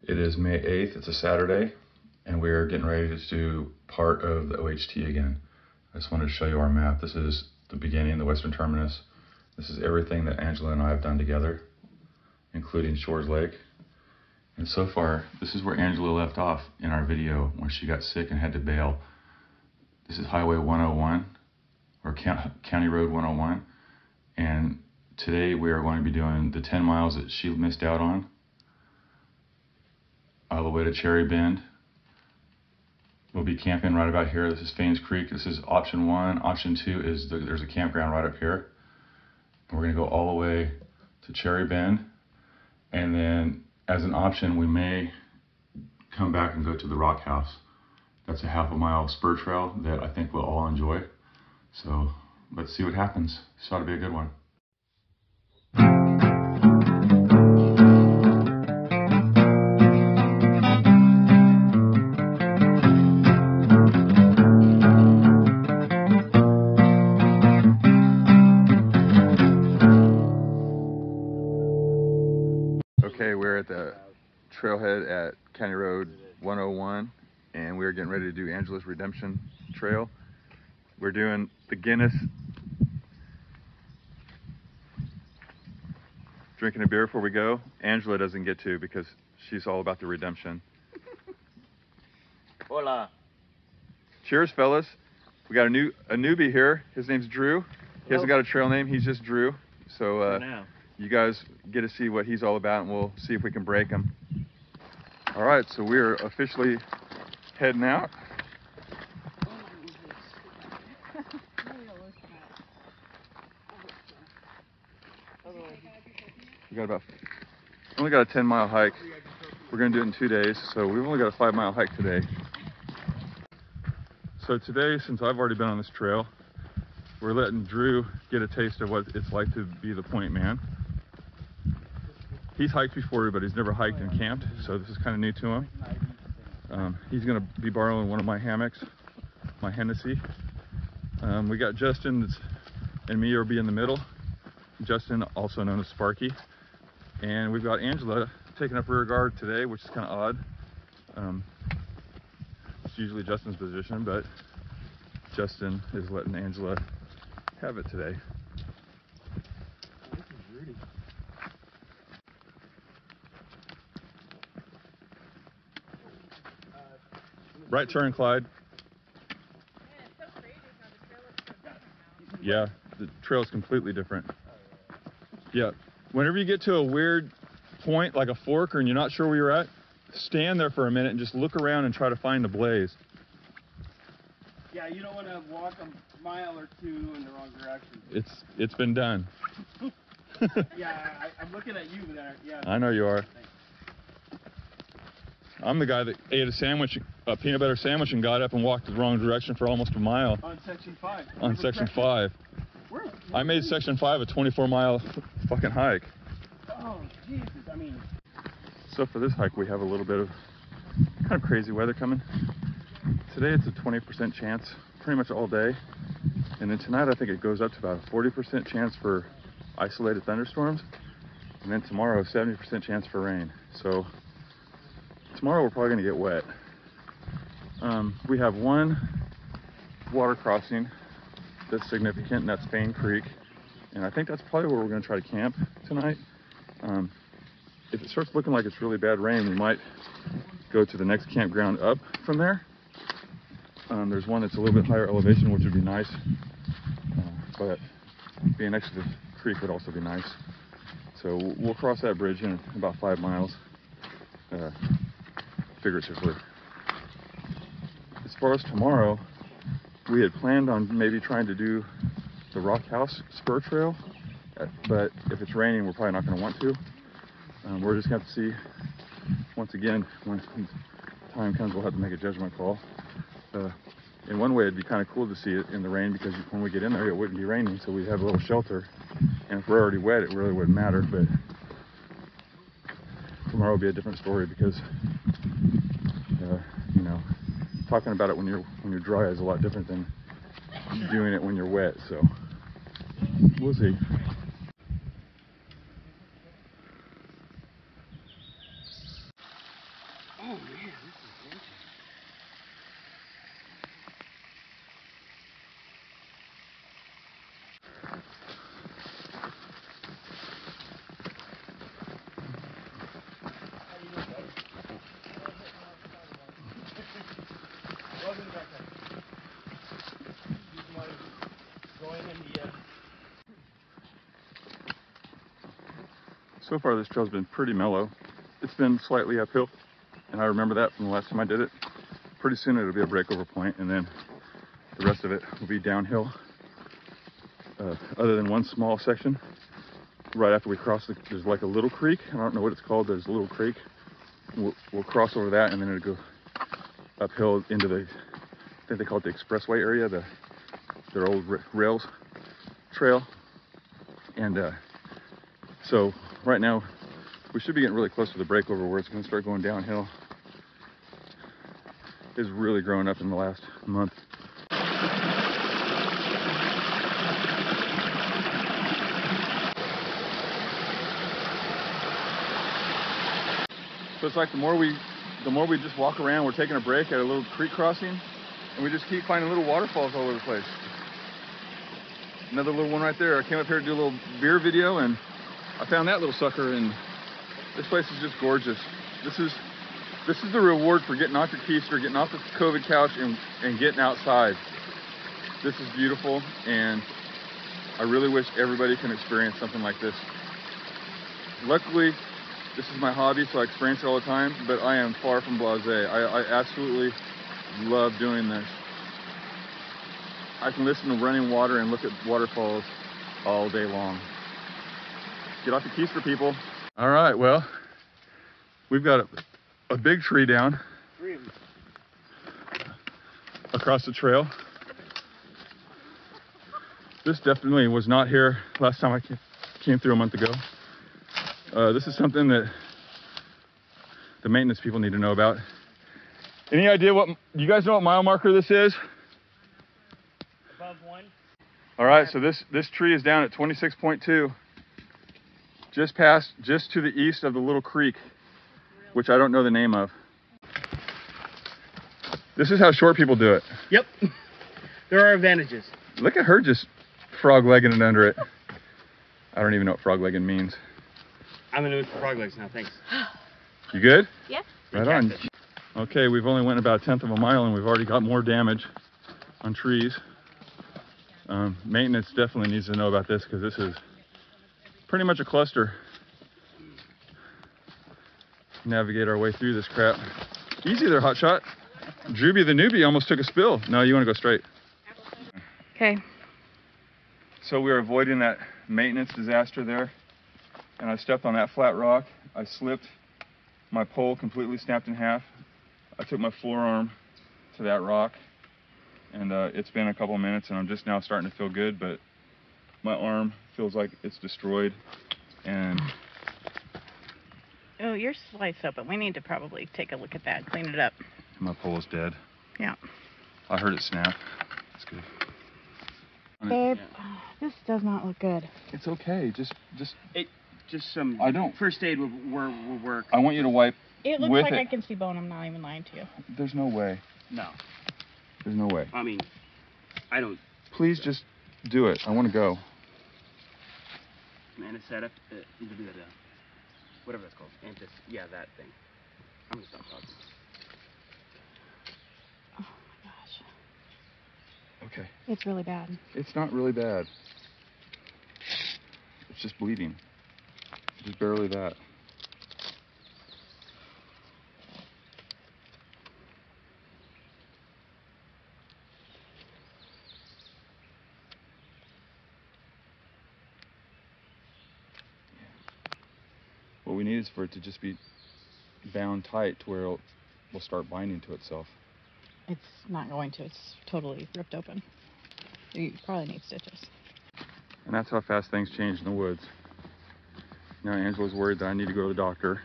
It is May 8th, it's a Saturday, and we are getting ready to do part of the OHT again. I just wanted to show you our map. This is the beginning, the western terminus. This is everything that Angela and I have done together, including Shores Lake. And so far, this is where Angela left off in our video when she got sick and had to bail. This is Highway 101, or County Road 101. And today we are going to be doing the 10 miles that she missed out on, all the way to Cherry Bend. We'll be camping right about here. This is Fane Creek. This is option 1. Option 2 is there's a campground right up here. And we're going to go all the way to Cherry Bend. And then as an option, we may come back and go to the Rock House. That's a half a mile spur trail that I think we'll all enjoy. So let's see what happens. This ought to be a good one. Okay, we're at the trailhead at County Road 101, and we're getting ready to do Angela's Redemption Trail. We're doing the Guinness, drinking a beer before we go. Angela doesn't get to because she's all about the redemption. Hola. Cheers, fellas. We got a newbie here. His name's Drew. He hasn't got a trail name. He's just Drew. So you guys get to see what he's all about, and we'll see if we can break him. All right, so we're officially heading out. We only got a 10-mile hike. We're gonna do it in 2 days, so we've only got a 5-mile hike today. So today, since I've already been on this trail, we're letting Drew get a taste of what it's like to be the point man. He's hiked before, but he's never hiked and camped, so this is kind of new to him. He's gonna be borrowing one of my hammocks, my Hennessy. We got Justin and me will be in the middle. Justin, also known as Sparky. And we've got Angela taking up rear guard today, which is kind of odd. It's usually Justin's position, but Justin is letting Angela have it today. Right turn, Clyde. Yeah, the trail is completely different. Yeah, whenever you get to a weird point, like a fork, or you're not sure where you're at, stand there for a minute and just look around and try to find the blaze. Yeah, you don't want to walk a mile or two in the wrong direction. It's been done. Yeah, I'm looking at you there. Yeah. I know you are. Thanks. I'm the guy that ate a peanut butter sandwich and got up and walked the wrong direction for almost a mile. On section 5. On section 5. I made section 5 a 24-mile fucking hike. Oh, Jesus, I mean. So for this hike, we have a little bit of kind of crazy weather coming. Today it's a 20% chance pretty much all day. And then tonight I think it goes up to about a 40% chance for isolated thunderstorms. And then tomorrow, 70% chance for rain. So tomorrow we're probably gonna get wet. We have one water crossing that's significant, and that's Fane Creek. And I think that's probably where we're gonna try to camp tonight. If it starts looking like it's really bad rain, we might go to the next campground up from there. There's one that's a little bit higher elevation, which would be nice. But being next to the creek would also be nice. So we'll cross that bridge in about 5 miles, figuratively. As far as tomorrow, we had planned on maybe trying to do the Rock House spur trail, but if it's raining, we're probably not going to want to. We're just going to have to see, once again, when time comes, we'll have to make a judgment call. In one way, it'd be kind of cool to see it in the rain, because when we get in there, it wouldn't be raining, so we'd have a little shelter. And if we're already wet, it really wouldn't matter. But tomorrow will be a different story, because you know, talking about it when you're dry is a lot different than doing it when you're wet. So we'll see. Oh man, this is gorgeous. How you doing, buddy? Welcome to backpack. You want to join in the So far this trail's been pretty mellow. It's been slightly uphill, and I remember that from the last time I did it. Pretty soon it'll be a breakover point, and then the rest of it will be downhill. Other than one small section, right after we cross, there's like a little creek. I don't know what it's called. There's a little creek. We'll cross over that, and then it'll go uphill into the, I think they call it the expressway area, their old rails trail. And so right now we should be getting really close to the breakover where it's going to start going downhill. It's really grown up in the last month. So it's like the more we just walk around, we're taking a break at a little creek crossing, and we just keep finding little waterfalls all over the place. Another little one right there. I came up here to do a little beer video, and I found that little sucker, and this place is just gorgeous. This is the reward for getting off your keister, getting off the COVID couch, and getting outside. This is beautiful, and I really wish everybody can experience something like this. Luckily, this is my hobby, so I experience it all the time, but I am far from blasé. I absolutely love doing this. I can listen to running water and look at waterfalls all day long. Get off your keister, people. All right, well, we've got a big tree down across the trail. This definitely was not here last time I came through a month ago. This is something that the maintenance people need to know about. Any idea what, you guys know what mile marker this is? above 1. All right, so this tree is down at 26.2, just to the east of the little creek, which I don't know the name of. This is how short people do it. Yep. There are advantages. Look at her just frog-legging it under it. I don't even know what frog-legging means. I'm gonna move for frog legs now, thanks. You good? Yeah. Right on. Okay, we've only went about 1/10 of a mile, and we've already got more damage on trees. Maintenance definitely needs to know about this, because this is pretty much a cluster. Navigate our way through this crap. Easy there, hotshot. Drewby the newbie almost took a spill. No, you want to go straight. Okay. So we were avoiding that maintenance disaster there, and I stepped on that flat rock. I slipped. My pole completely snapped in half. I took my forearm to that rock, and it's been a couple of minutes, and I'm just now starting to feel good, but my arm feels like it's destroyed. And Oh, you're sliced open. We need to probably take a look at that, clean it up. my pole is dead. Yeah. I heard it snap. It's good. Babe, this does not look good. It's okay. Just Some I don't. first aid will work. I want you to wipe It looks with like it. I can see bone. I'm not even lying to you. There's no way. No. There's no way. I mean, I don't. Please just do it. I want to go. Anesthetic, whatever that's called. Yeah, that thing. I'm gonna stop talking. Oh my gosh. Okay. It's really bad. It's not really bad. It's just bleeding. Just barely that. What we need is for it to just be bound tight to where it will start binding to itself. It's not going to. It's totally ripped open. You probably need stitches. And that's how fast things change in the woods. Now Angela's worried that I need to go to the doctor.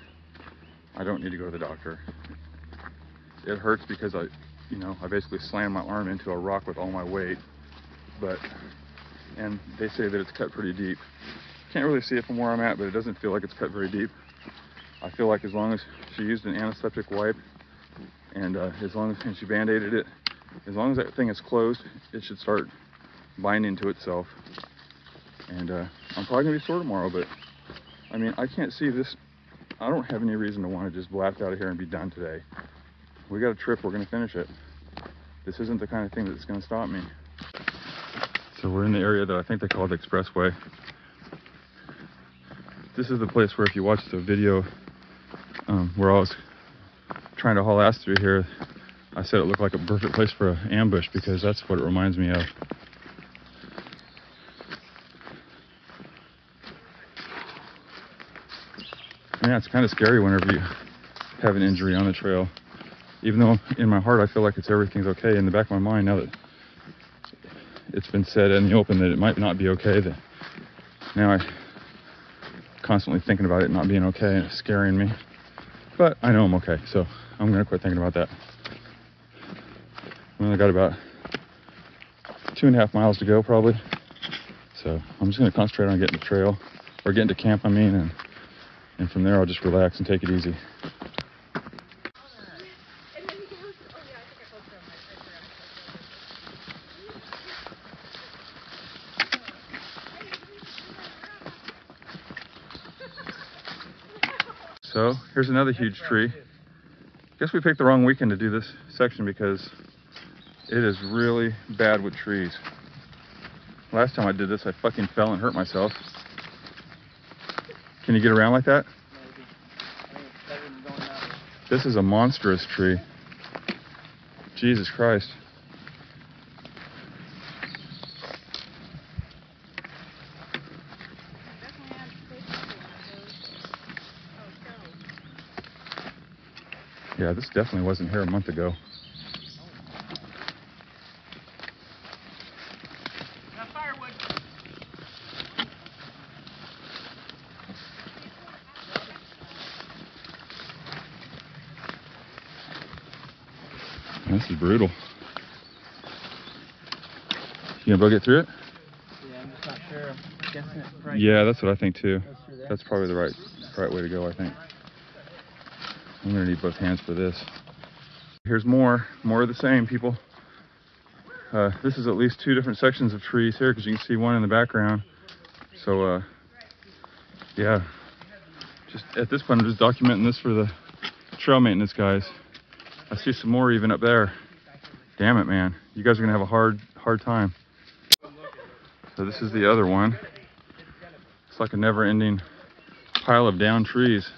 I don't need to go to the doctor. It hurts because I basically slammed my arm into a rock with all my weight. And they say that it's cut pretty deep. Can't really see it from where I'm at, but it doesn't feel like it's cut very deep. I feel like as long as She used an antiseptic wipe, and and she band-aided it. As long as that thing is closed, it should start binding to itself. And I'm probably gonna be sore tomorrow, but I mean, I can't see this. I don't have any reason to want to just blast out of here and be done today. We got a trip, we're gonna finish it. This isn't the kind of thing that's gonna stop me. So we're in the area that I think they call the Expressway. This is the place where if you watch the video where I was trying to haul ass through here, I said it looked like a perfect place for an ambush because that's what it reminds me of. Yeah, it's kind of scary whenever you have an injury on the trail. Even though in my heart I feel like everything's okay, in the back of my mind, now that it's been said in the open that it might not be okay, that now I'm constantly thinking about it not being okay and it's scaring me. But I know I'm okay, so I'm gonna quit thinking about that. We only got about 2.5 miles to go probably. So I'm just gonna concentrate on getting to trail, or getting to camp I mean, and from there I'll just relax and take it easy. So here's another huge tree. Guess we picked the wrong weekend to do this section because it is really bad with trees. Last time I did this, I fucking fell and hurt myself. Can you get around like that? Maybe. I think it's better than going that way. This is a monstrous tree. Jesus Christ. Yeah, this definitely wasn't here a month ago. Got firewood. This is brutal. You gonna go get through it? Yeah, I'm just not sure. I'm guessing it's right. Yeah, that's what I think too. Goes through there. That's probably the right way to go, I think. I'm gonna need both hands for this. Here's more of the same, people. This is at least 2 different sections of trees here because you can see one in the background. So yeah, just at this point I'm just documenting this for the trail maintenance guys. I see some more even up there. Damn it, man. You guys are gonna have a hard time. So this is the other one. It's like a never-ending pile of down trees.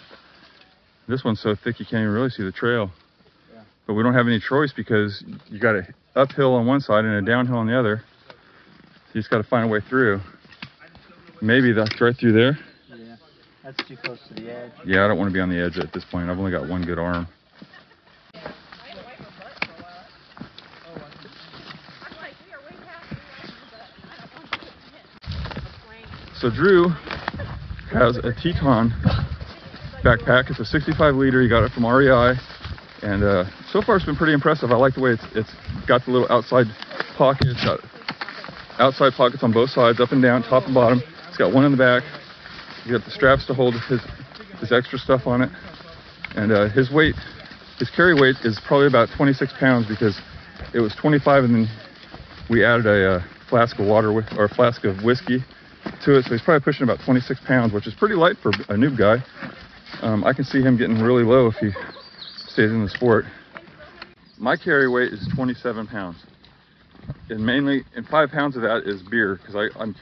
This one's so thick you can't even really see the trail. Yeah. But we don't have any choice because you got a uphill on one side and a downhill on the other. So you just got to find a way through. Maybe that's right through there. Yeah, that's too close to the edge. Yeah, I don't want to be on the edge at this point. I've only got one good arm. So Drew has a Teton backpack. It's a 65 liter. He got it from REI, and so far it's been pretty impressive. I like the way it's got the little outside pockets, got outside pockets on both sides, up and down, top and bottom. It's got one in the back. He's got the straps to hold his extra stuff on it, and his carry weight is probably about 26 pounds because it was 25, and then we added a flask of water or a flask of whiskey to it, so he's probably pushing about 26 pounds, which is pretty light for a noob guy. I can see him getting really low if he stays in the sport. My carry weight is 27 pounds, and 5 pounds of that is beer because I'm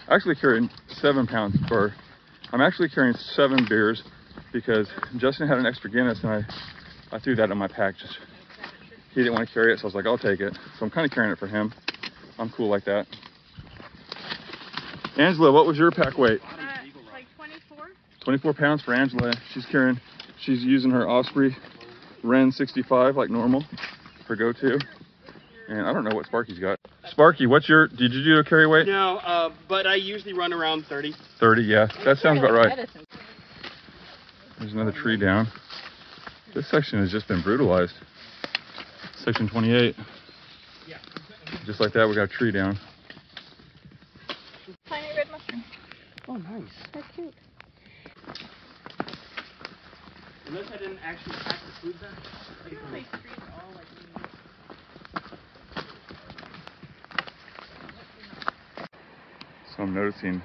actually carrying 7 pounds, or I'm actually carrying 7 beers because Justin had an extra Guinness and I threw that in my pack. He didn't want to carry it, so I was like, I'll take it. So I'm kind of carrying it for him. I'm cool like that. Angela, what was your pack weight? Like 24. 24 pounds for Angela. She's using her Osprey Ren 65 like normal, her go-to. And I don't know what Sparky's got. Sparky, did you do a carry weight? No, but I usually run around 30. 30, yeah. That sounds about right. There's another tree down. This section has just been brutalized. Section 28. Just like that, we got a tree down. Tiny red mushroom. Oh, nice. That's cute. Unless I didn't actually So I'm noticing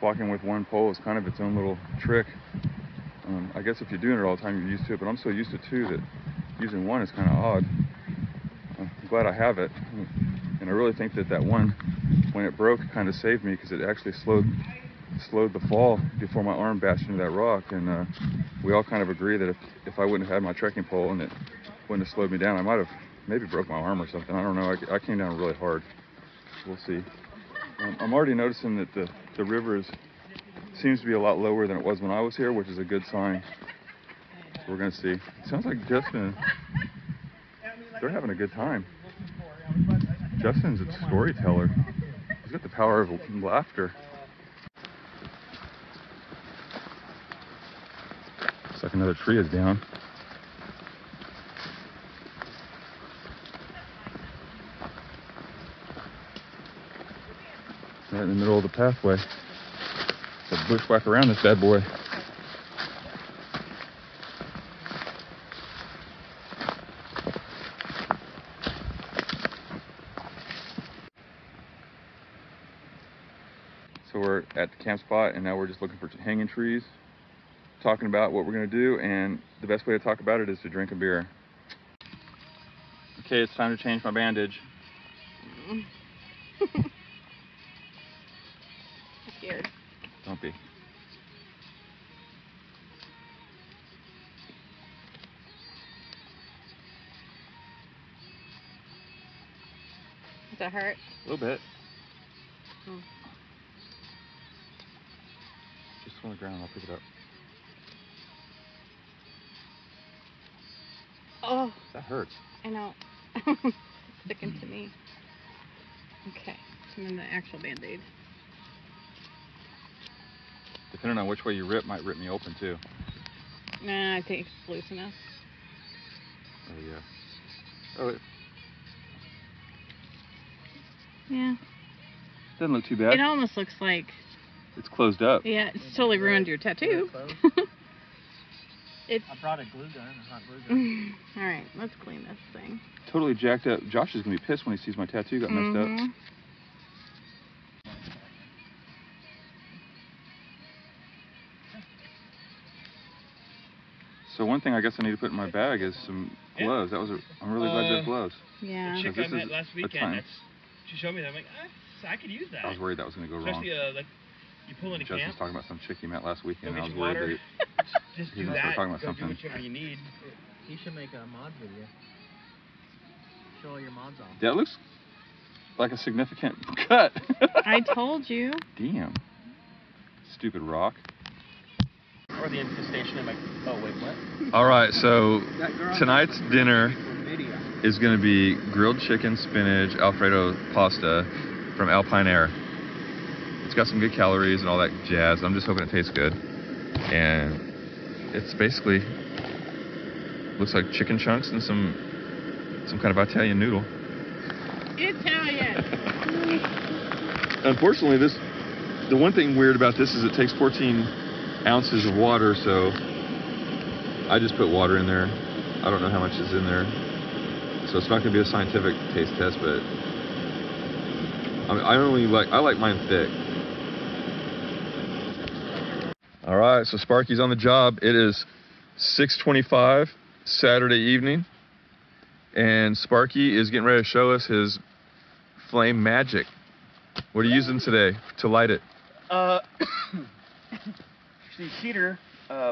walking with one pole is kind of its own little trick. I guess if you're doing it all the time, you're used to it, but I'm so used to two that using one is kind of odd. I'm glad I have it, and I really think that that one, when it broke, kind of saved me because it actually slowed the fall before my arm bashed into that rock. And we all kind of agree that if I wouldn't have had my trekking pole and it wouldn't have slowed me down, I might have maybe broke my arm or something. I don't know. I came down really hard. We'll see. I'm already noticing that the river seems to be a lot lower than it was when I was here, which is a good sign. So we're gonna see. It sounds like Justin, they're having a good time. Justin's a storyteller. He's got the power of laughter. Looks like another tree is down. Right in the middle of the pathway. So bushwhack around this bad boy. So we're at the camp spot and now we're just looking for hanging trees, talking about what we're gonna do, and the best way to talk about it is to drink a beer. Okay, it's time to change my bandage. Scared. Don't be. Does that hurt? A little bit. Oh. Just on the ground, I'll pick it up. Oh. That hurts. I know. Sticking to me. Okay, so I'm in the actual Band-Aid. Depending on which way you rip, might rip me open too. Nah, I think it's loose enough. Oh yeah. Oh, it Yeah. doesn't look too bad. It almost looks like... It's closed up. Yeah, it's totally ruined your tattoo. I brought a glue gun, a hot glue gun. Alright, let's clean this thing. Totally jacked up. Josh is gonna be pissed when he sees my tattoo got messed up. So one thing I guess I need to put in my bag is some gloves. I'm really glad you have gloves. Yeah. The chick This I met is last a weekend, time. she showed me that. I'm like, I could use that. I was worried that was gonna go wrong. Especially like you pull into Justin's camp. talking about some chick he met last weekend, and I was Go worried get that your just he's do gonna start that. talking about Go something. do whichever you need. You should make a mod video. Show all your mods off. that looks like a significant cut. I told you. Damn. Stupid rock. Or the infestation in my. Oh wait, what? All right, so tonight's dinner is going to be grilled chicken, spinach, Alfredo pasta from Alpine Air. It's got some good calories and all that jazz. I'm just hoping it tastes good. And it's basically looks like chicken chunks and some kind of Italian noodle. Italian. Unfortunately, the one thing weird about this is it takes 14 ounces of water, so I just put water in there. I don't know how much is in there, so it's not going to be a scientific taste test, but I like mine thick. All right, so Sparky's on the job. It is 6:25 Saturday evening, and Sparky is getting ready to show us his flame magic. What are you using today to light it? The cedar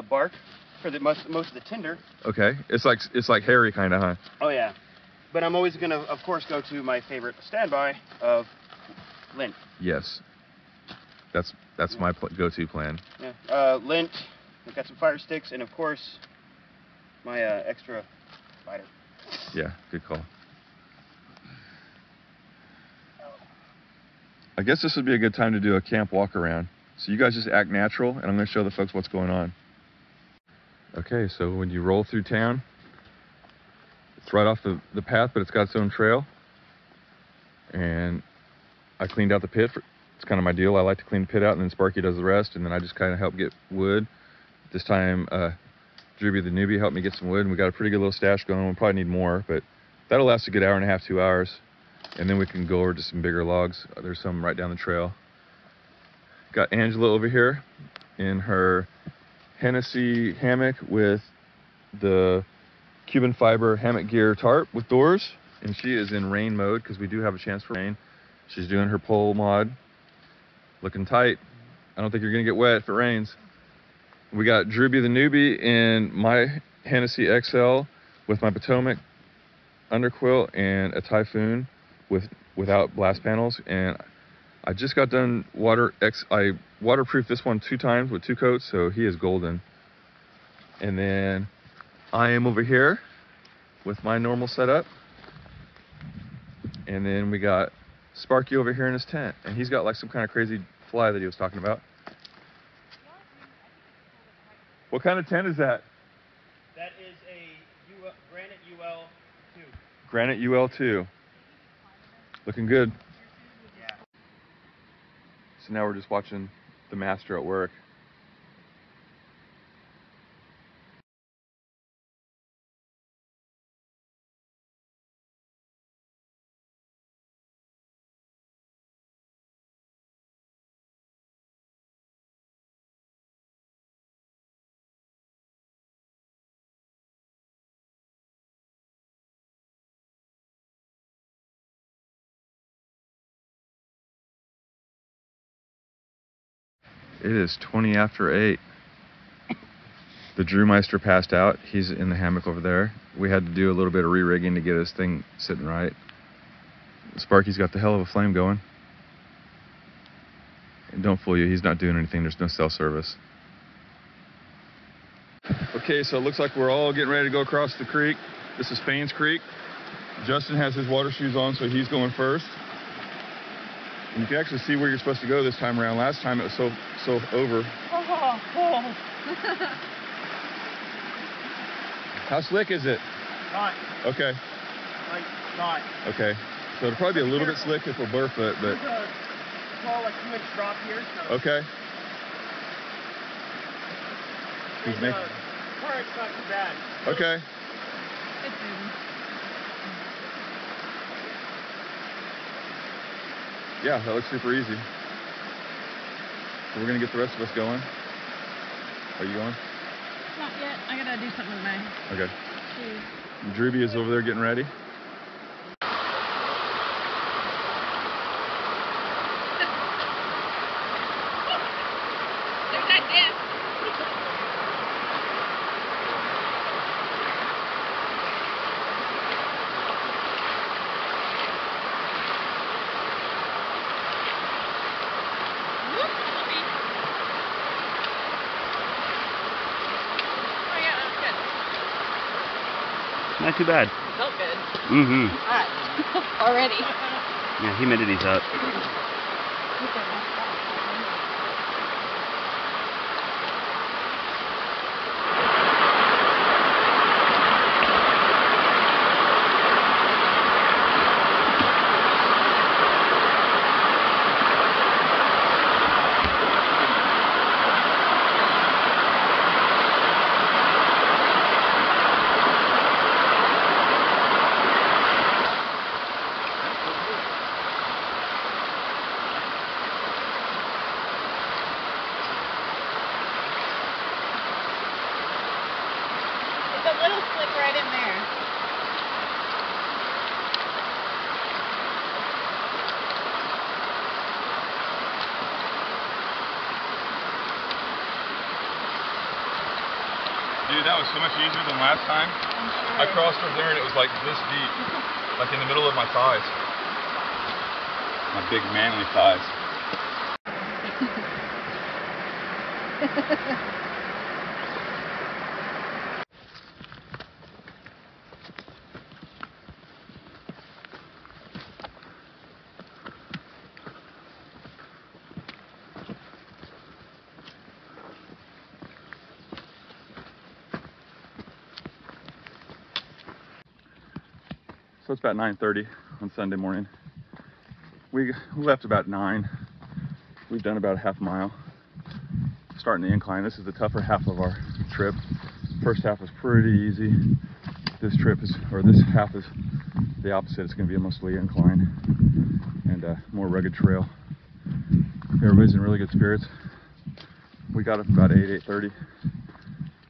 bark for the most of the tinder. Okay, it's like hairy kind of, huh? Oh yeah, but I'm always gonna, of course, go to my favorite standby of lint. Yes, that's my go-to plan. Yeah, lint. I've got some fire sticks, and of course, my extra lighter. Yeah, good call. I guess this would be a good time to do a camp walk around. So you guys just act natural, and I'm going to show the folks what's going on. Okay, so when you roll through town, it's right off the path, but it's got its own trail. And I cleaned out the pit. It's kind of my deal. I like to clean the pit out, and then Sparky does the rest, and then I just kind of help get wood. This time, Droopy the newbie helped me get some wood, and we got a pretty good little stash going. We'll probably need more, but that'll last a good hour and a half, 2 hours. And then we can go over to some bigger logs. There's some right down the trail. Got Angela over here in her Hennessy hammock with the Cuban fiber hammock gear tarp with doors. And she is in rain mode because we do have a chance for rain. She's doing her pole mod. Looking tight. I don't think you're gonna get wet if it rains. We got Droopy the newbie in my Hennessy XL with my Potomac underquilt and a Typhoon without blast panels. And I just got done I waterproofed this one 2 times with 2 coats, so he is golden. And then I am over here with my normal setup. And then we got Sparky over here in his tent, and he's got like some kind of crazy fly that he was talking about. What kind of tent is that? That is a Granite UL2. Granite UL2. Looking good. Yeah. So now we're just watching the master at work. It is 20 after 8. The Drewmeister passed out. He's in the hammock over there. We had to do a little bit of re-rigging to get his thing sitting right. Sparky's got the hell of a flame going. And don't fool you, he's not doing anything. There's no cell service. Okay, so it looks like we're all getting ready to go across the creek. This is Fane Creek. Justin has his water shoes on, so he's going first. And you can actually see where you're supposed to go this time around. Last time it was so over. How slick is it? Not. Okay. Like, not. Okay. So it'll probably be a little bit slick if we're barefoot, but... There's a small, like, 2-inch drop here, so... Okay. And, current's not too bad. Okay. It's moving. Yeah, that looks super easy. So we're gonna get the rest of us going. Are you going? Not yet. I gotta do something with my Okay. shoes. Droopy is over there getting ready. There's that dip. Oh yeah, that's good. Not too bad. Felt good. Mm-hmm. Hot. Already. Yeah, humidity's up. It's a little slick right in there. Dude, that was so much easier than last time. I crossed over there and it was like this deep. Like in the middle of my thighs. My big manly thighs. So it's about 9:30 on Sunday morning. We left about 9. We've done about a half mile. Starting the incline. This is the tougher half of our trip. First half was pretty easy. This trip is, or this half is the opposite. It's going to be a mostly incline and more rugged trail. Everybody's in really good spirits. We got up about 8:30,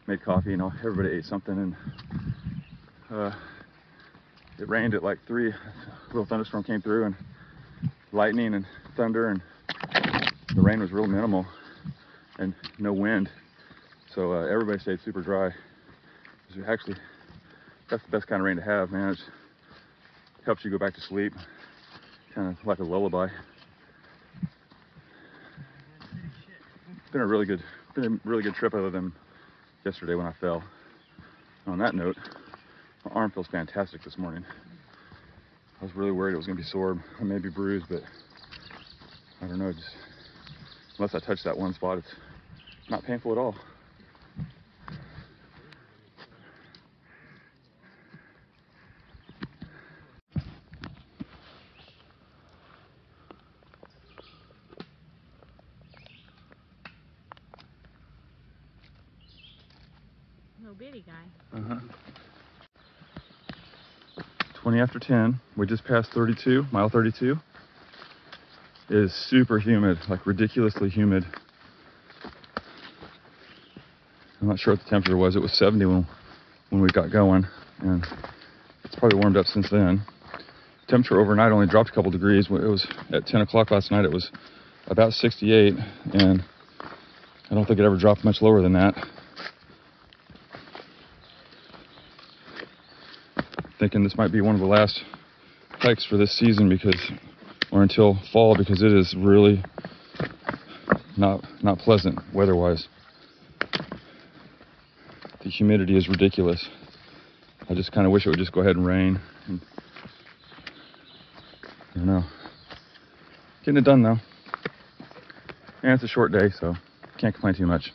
made coffee, and everybody ate something, and it rained at like 3. A little thunderstorm came through, and lightning and thunder, and the rain was real minimal and no wind, so everybody stayed super dry. Actually, that's the best kind of rain to have, man. It helps you go back to sleep, kind of like a lullaby. It's been a really good trip, other than yesterday when I fell. On that note, my arm feels fantastic this morning. I was really worried it was going to be sore or maybe bruised, but I don't know, just unless I touch that one spot, it's not painful at all. No bitty guy. 20 after 10. We just passed 32, mile 32. It is super humid, like ridiculously humid. I'm not sure what the temperature was. It was 70 when we got going, and it's probably warmed up since then. Temperature overnight only dropped a couple degrees. It was at 10 o'clock last night. It was about 68, and I don't think it ever dropped much lower than that. Thinking this might be one of the last hikes for this season, or until fall, because it is really not pleasant weather-wise. The humidity is ridiculous. I just kind of wish it would just go ahead and rain. I don't know. Getting it done though. And it's a short day, so can't complain too much.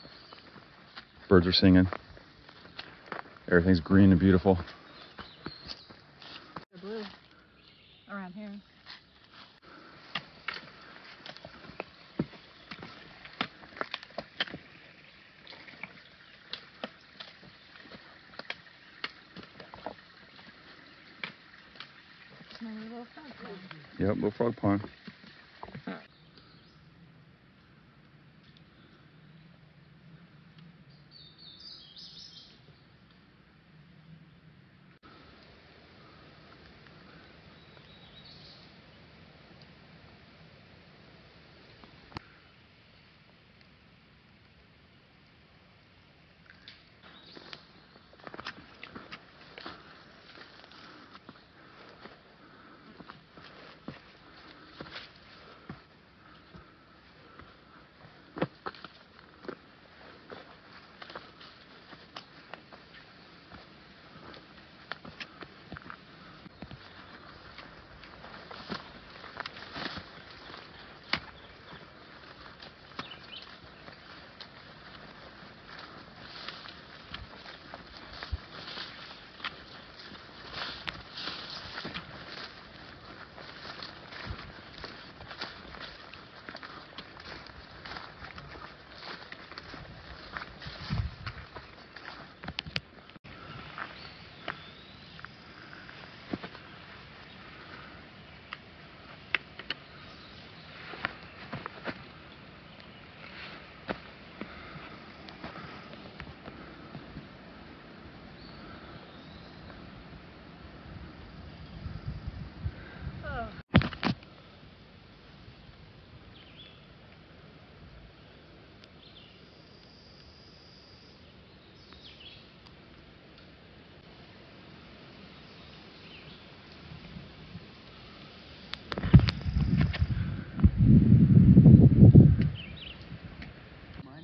Birds are singing. Everything's green and beautiful. They're blue around here. Another little frog pond. Yep, little frog pond.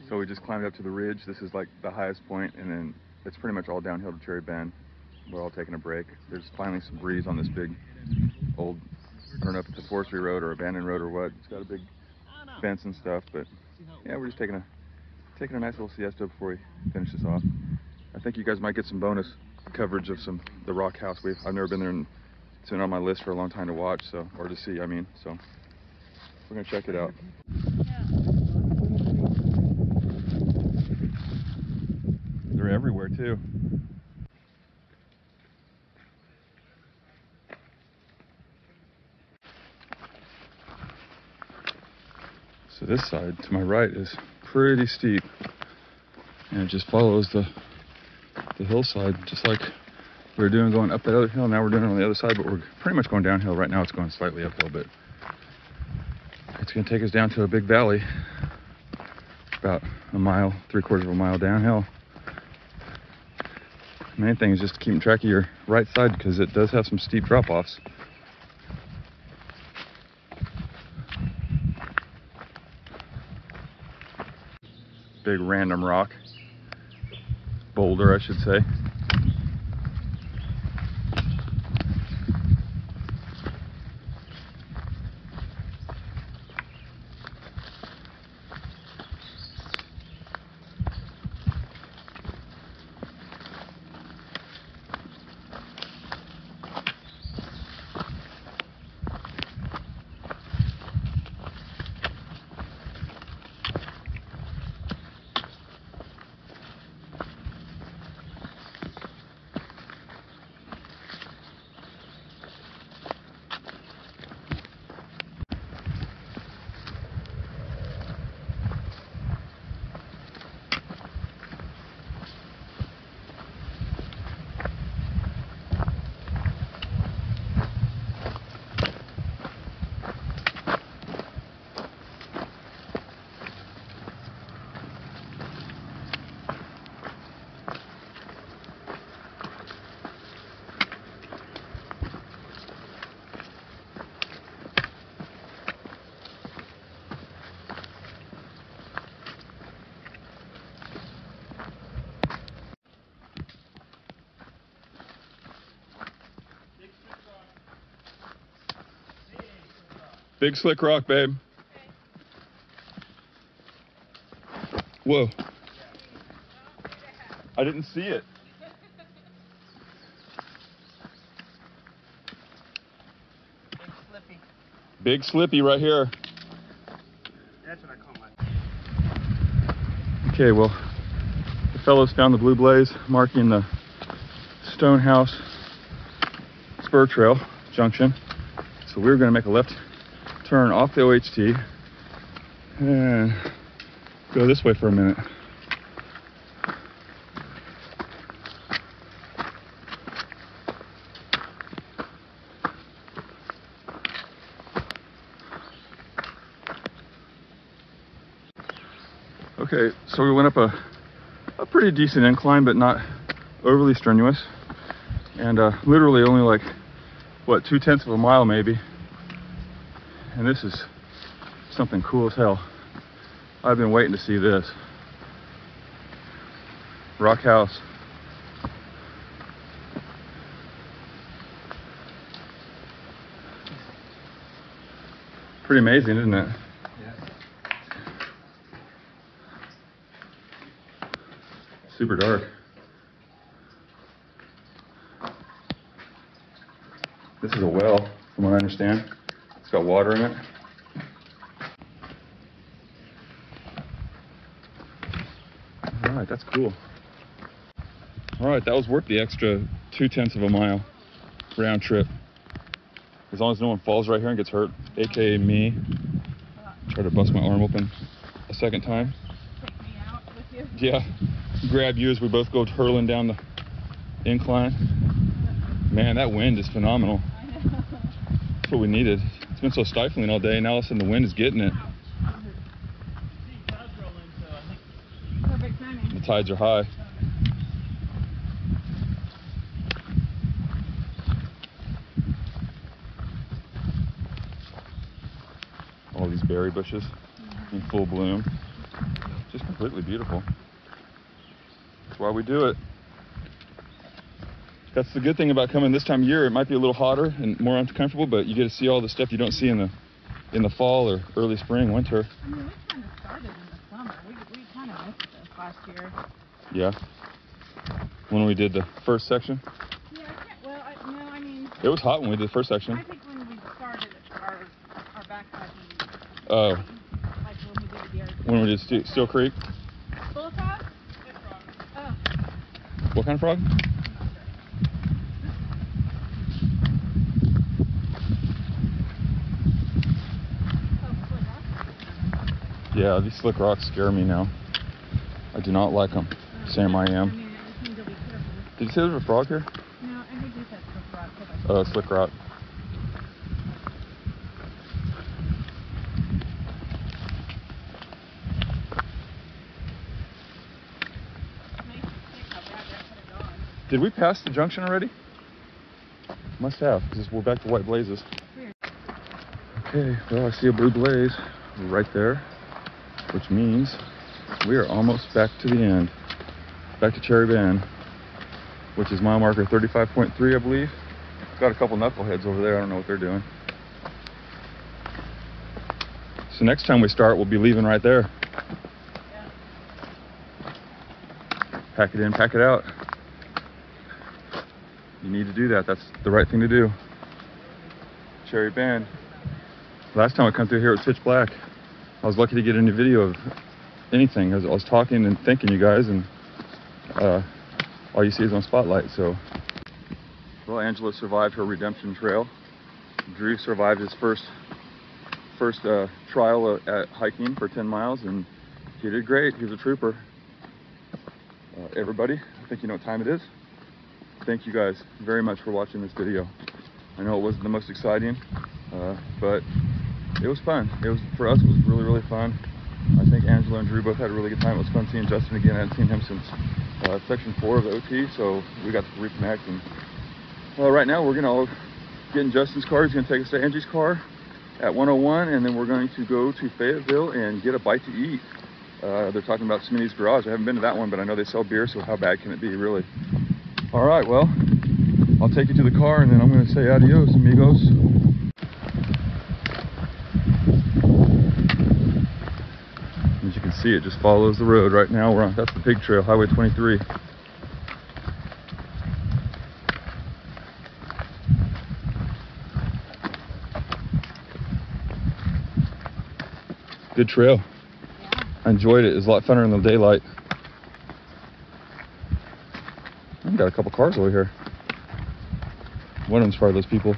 So we just climbed up to the ridge. This is like the highest point, and then it's pretty much all downhill to Cherry Bend. We're all taking a break. There's finally some breeze on this big old, I don't know if it's a forestry road or abandoned road or what. It's got a big fence and stuff, but yeah, we're just taking a nice little siesta before we finish this off. I think you guys might get some bonus coverage of the rock house. I've never been there, and it's been on my list for a long time to watch, or to see, I mean, so we're gonna check it out. The They're everywhere too. So this side to my right is pretty steep, and it just follows the hillside, just like we were doing going up that other hill. Now we're doing it on the other side, but we're pretty much going downhill. Right now it's going slightly uphill, but it's going to take us down to a big valley, about a mile, 3/4 of a mile downhill. The main thing is just keeping track of your right side, because it does have some steep drop-offs. Big random rock, boulder I should say. Big slick rock, babe. Whoa. I didn't see it. Big slippy. Big slippy right here. That's what I call my. Okay, well, the fellows found the blue blaze marking the Stonehouse Spur Trail junction. So we're going to make a left turn off the OHT and go this way for a minute. Okay, so we went up a pretty decent incline, but not overly strenuous, and literally only like, what, 2/10 of a mile maybe. And this is something cool as hell. I've been waiting to see this. Rock house. Pretty amazing, isn't it? Yeah. Super dark. This is a well, from what I understand. It's got water in it. All right, that's cool. All right, that was worth the extra 2/10 of a mile round trip. As long as no one falls right here and gets hurt, aka me. Try to bust my arm open a second time. Take me out with you. Yeah, grab you as we both go hurling down the incline. Man, that wind is phenomenal. I know. That's what we needed. It's been so stifling all day, and now all of a sudden the wind is getting it. See, clouds roll in, so I think. Perfect timing. The tides are high. All these berry bushes in full bloom. Just completely beautiful. That's why we do it. That's the good thing about coming this time of year. It might be a little hotter and more uncomfortable, but you get to see all the stuff you don't see in the fall or early spring, winter. I mean, we kind of started in the summer. We kind of missed this last year. Yeah. When we did the first section. Yeah, I mean, It was hot when we did the first section. I think when we started our backpacking, Oh, like when we did the when we did Steel Creek. Bullfrog? Oh. kind of frog? Yeah, these slick rocks scare me now. I do not like them. Sam, I am. mean, it just means you'll be careful. Did you say there was a frog here? No, I think you said slick rock. Oh, slick rock. Did we pass the junction already? Must have, because we're back to white blazes. Weird. Okay, well, I see a blue blaze right there, which means we are almost back to the end. Back to Cherry Bend, which is mile marker 35.3, I believe. Got a couple knuckleheads over there. I don't know what they're doing. So next time we start, we'll be leaving right there. Yeah. Pack it in, pack it out. You need to do that. That's the right thing to do. Cherry Bend. Last time I come through here, it was pitch black. I was lucky to get any video of anything. I was talking and thanking you guys, and all you see is on spotlight. So, well, Angela survived her redemption trail. Drew survived his first trial at hiking for 10 miles, and he did great. He was a trooper. Everybody, I think you know what time it is. Thank you guys very much for watching this video. I know it wasn't the most exciting, but it was fun. For us, it was really, really fun. I think Angela and Drew both had a really good time. It was fun seeing Justin again. I hadn't seen him since section 4 of the OT, so we got to reconnect. And right now we're gonna all get in Justin's car. He's gonna take us to Angie's car at 101, and then we're going to go to Fayetteville and get a bite to eat. They're talking about Smitty's Garage. I haven't been to that one, but I know they sell beer, so how bad can it be, really? All right, well, I'll take you to the car, and then I'm going to say adios, amigos. As you can see, it just follows the road. Right now, that's the pig trail, Highway 23. Good trail. Yeah. I enjoyed it. It was a lot funner in the daylight. I've got a couple cars over here. One of them's probably those people.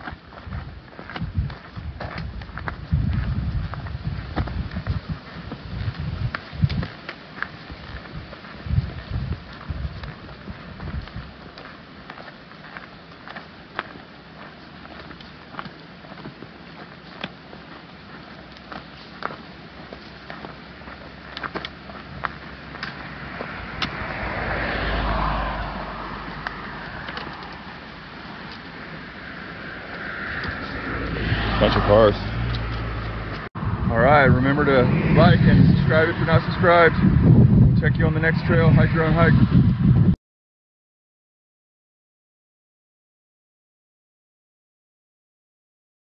Bunch of cars. All right, remember to like and subscribe if you're not subscribed. We'll check you on the next trail. Hike your own hike.